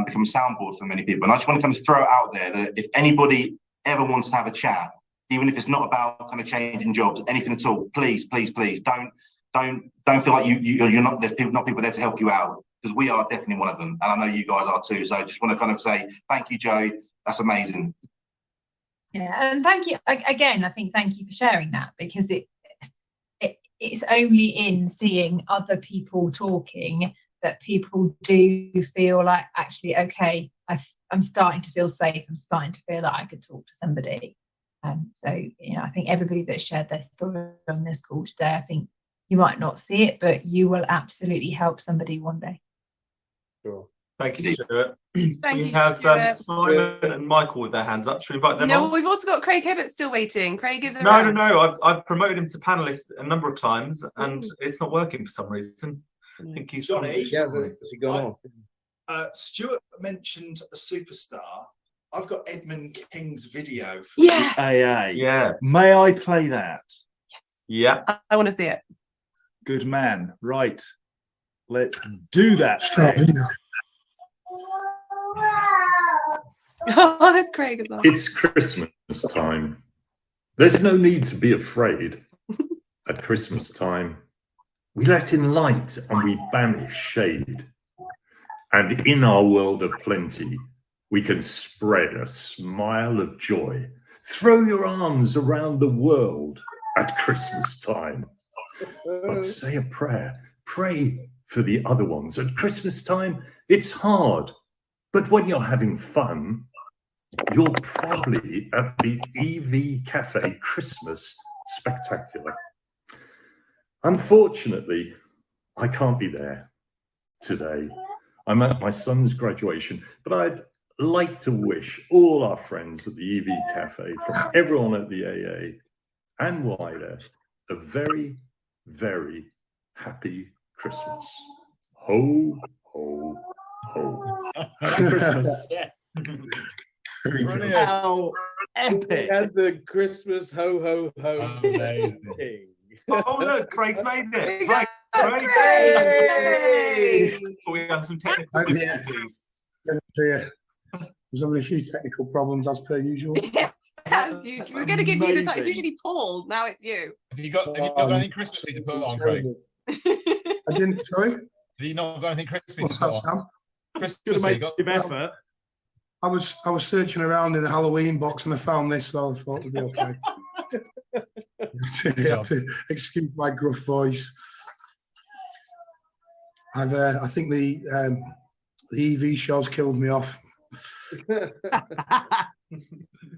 become a soundboard for many people. And I just want to kind of throw it out there that if anybody ever wants to have a chat, even if it's not about kind of changing jobs, anything at all, please don't feel like you're not, there's not people there to help you out, because we are definitely one of them, and I know you guys are too. So I just want to kind of say thank you, Joe. That's amazing. Yeah, and thank you again. I think thank you for sharing that, because it's only in seeing other people talking that people do feel like, actually, okay, I'm starting to feel safe. I'm starting to feel like I could talk to somebody. So, you know, I think everybody that shared their story on this call today, I think you might not see it, but you will absolutely help somebody one day. Sure. Thank you, Stuart. Thank we you, have Stuart. Simon and Michael with their hands up. Should we invite them No, on? we've also got Craig Hibbert still waiting. Craig is No. around. I've promoted him to panelist a number of times, and it's not working for some reason. I think he's Johnny, gone off. Stuart mentioned a superstar. I've got Edmund King's video. Yes. AA. Yeah. May I play that? Yeah. I want to see it. Good man. Right. Let's do that. Oh, that's Craig as well. It's Christmas time. There's no need to be afraid. At Christmas time, we let in light and we banish shade. And in our world of plenty, we can spread a smile of joy. Throw your arms around the world at Christmas time. But say a prayer. Pray for the other ones. At Christmas time, it's hard. But when you're having fun, you're probably at the EV Café Christmas Spectacular. Unfortunately, I can't be there today. I'm at my son's graduation, but I'd like to wish all our friends at the EV Café, from everyone at the AA and wider, a very, very happy Christmas. Ho, ho, ho. Happy Christmas. Brilliant. How epic. And the Christmas ho ho ho. Amazing. Oh look, Craig's made it. Right, Craig. Craig. We have some technical difficulties. There's only a few technical problems as per usual. As usual. We're going to give you the time. It's usually Paul. Now it's you. Have you got anything Christmassy to put on, Craig? I didn't. Sorry. Have you not got anything Christmassy What's to put that, on? Sam? Christmassy. Got effort. I was searching around in the Halloween box and I found this, so I thought it'd be okay. You have to excuse my gruff voice. I think the EV show's killed me off.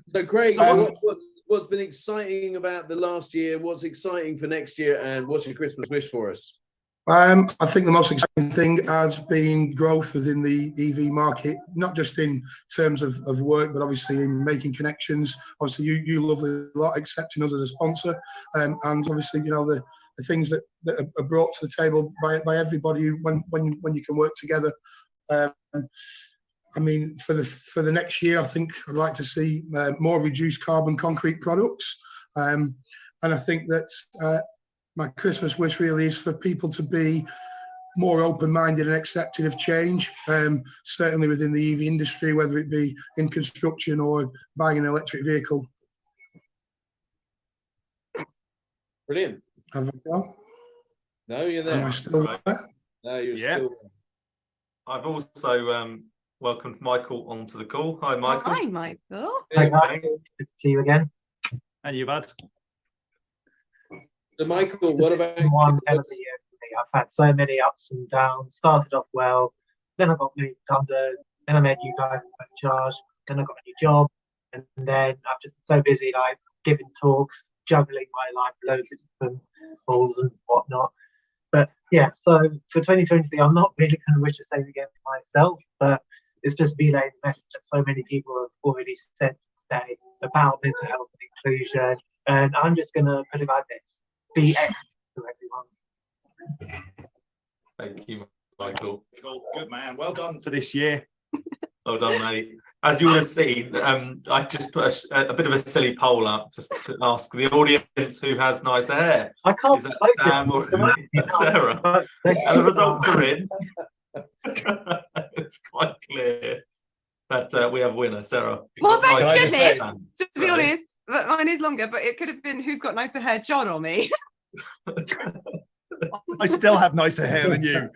So Craig, what's been exciting about the last year? What's exciting for next year? And what's your Christmas wish for us? I think the most exciting thing has been growth within the EV market, not just in terms of work, but obviously in making connections. Obviously, you love a lot, accepting us as a sponsor, and obviously, you know, the things that are brought to the table by everybody when you can work together. I mean, for the next year, I think I'd like to see more reduced carbon concrete products, and I think that. My Christmas wish really is for people to be more open-minded and accepting of change, certainly within the EV industry, whether it be in construction or buying an electric vehicle. Brilliant. Have I gone? No, you're there. Am I still there? No, you're still there. I've also welcomed Michael onto the call. Hi, Michael. Hi, Michael. Hi, guys. Good to see you again. And you, bud. So Michael, what about one hell of a year for me? I've had so many ups and downs. Started off well, then I got moved under, then I met you guys in charge, then I got a new job, and then I've just been so busy, like giving talks, juggling my life, loads of different balls and whatnot. But yeah, so for 2023, I'm not really going to wish the same again for myself, but it's just relaying the message that so many people have already said today about mental health and inclusion, and I'm just going to put it like this. Be excellent to everyone. Thank you, Michael. Cool. Good man. Well done for this year. Well done, mate. As you will have seen, I just put a bit of a silly poll up to ask the audience who has nicer hair. I can't. Is that Sam or is that Sarah? And the results are in. It's quite clear that we have a winner, Sarah. Well, thank goodness. To be honest, but mine is longer, but it could have been who's got nicer hair, John or me. I still have nicer hair than you.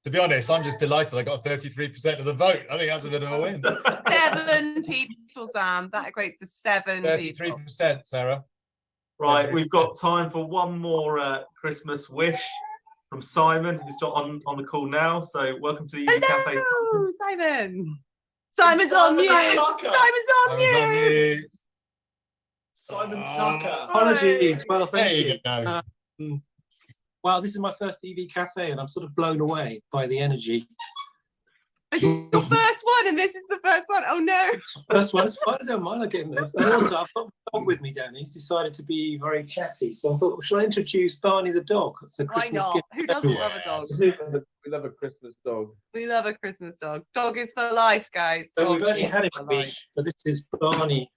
To be honest, I'm just delighted I got 33% of the vote. I think that's a bit of a win. 7 people, Sam. That equates to 7 people. 33%, Sarah. Right, we've got time for one more Christmas wish from Simon, who's on the call now. So welcome to the EV Cafe. Hello, Simon. Simon's on mute. Simon's on mute. Simon Tucker. Apologies. Well, thank There you. Wow, this is my first EV Cafe, and I'm sort of blown away by the energy. It's your first one, and this is the first one. Oh no! First one, it's fine. I don't mind. I get moved. And also, I've got a dog with me down here. He's decided to be very chatty, so I thought, well, shall I introduce Barney the dog? It's a Christmas Why not? gift. Who doesn't love a dog? We love a Christmas dog. We love a Christmas dog. Dog is for life, guys. So Dog we've only is had him for a week, life. but this is Barney.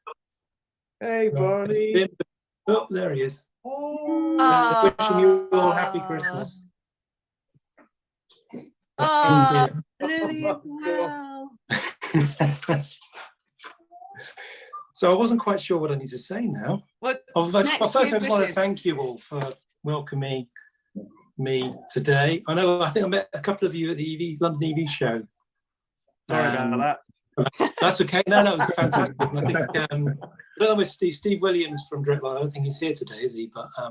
Hey, Barney. Oh, there he is. Wishing you all happy Christmas. Lily as well. So I wasn't quite sure what I need to say now. What? First, I want to thank you all for welcoming me today. I think I met a couple of you at the London EV show. Sorry about that. That's okay. No, it was fantastic. And I think I don't know with Steve Williams from Direct Line. I don't think he's here today, is he? But I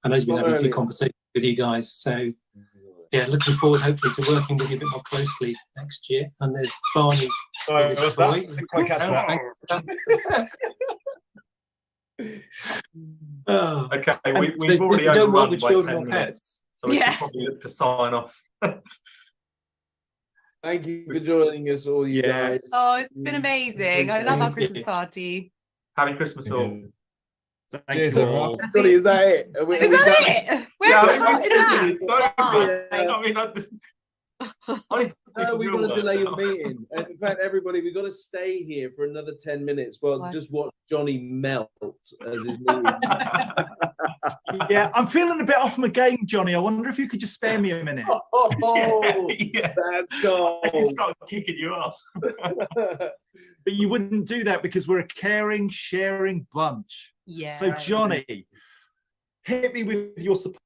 know he's been having a few conversations with you guys. So yeah, looking forward hopefully to working with you a bit more closely next year. And there's Barney. Sorry, was that? I didn't quite catch that. Oh. Okay, And we've already they don't work overrun with by children 10 or minutes, so we Yeah. should probably look to sign off. Thank you for joining us, all you guys. Oh, it's been amazing. I love our Christmas party. Happy Christmas all. Cheers, everyone. Johnny, is that it? Is that it? Where's Yeah, the I party mean, No, we're going to delay your meeting. And in fact, everybody, we've got to stay here for another 10 minutes. Well, just watch Johnny melt as his meeting. Yeah, I'm feeling a bit off my game, Johnny. I wonder if you could just spare me a minute. That's gold. I can start kicking you off. But you wouldn't do that because we're a caring, sharing bunch. Yeah. So, Johnny, hit me with your support.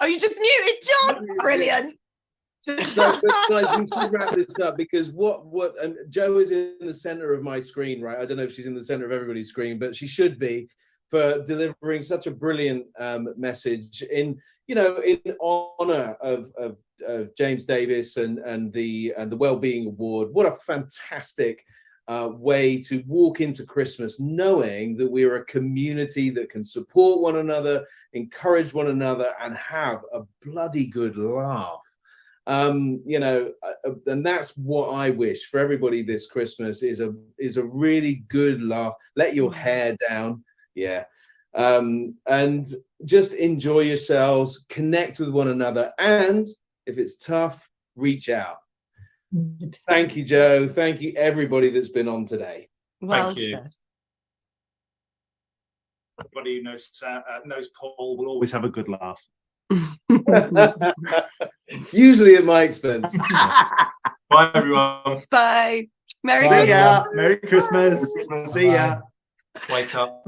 Oh, you just muted John. Brilliant. So, guys, we should wrap this up because Joe is in the center of my screen, right? I don't know if she's in the center of everybody's screen, but she should be, for delivering such a brilliant message in honor of James Davis and the Wellbeing Award. What a fantastic way to walk into Christmas, knowing that we're a community that can support one another, encourage one another, and have a bloody good laugh. And that's what I wish for everybody this Christmas is a really good laugh. Let your hair down, and just enjoy yourselves, connect with one another, and if it's tough, reach out. Thank you, Joe. Thank you, everybody that's been on today. Well said. Everybody who knows Paul will always have a good laugh. Usually at my expense. Bye, everyone. Bye. Merry See ya. Christmas. Merry Christmas. See ya. Wake up.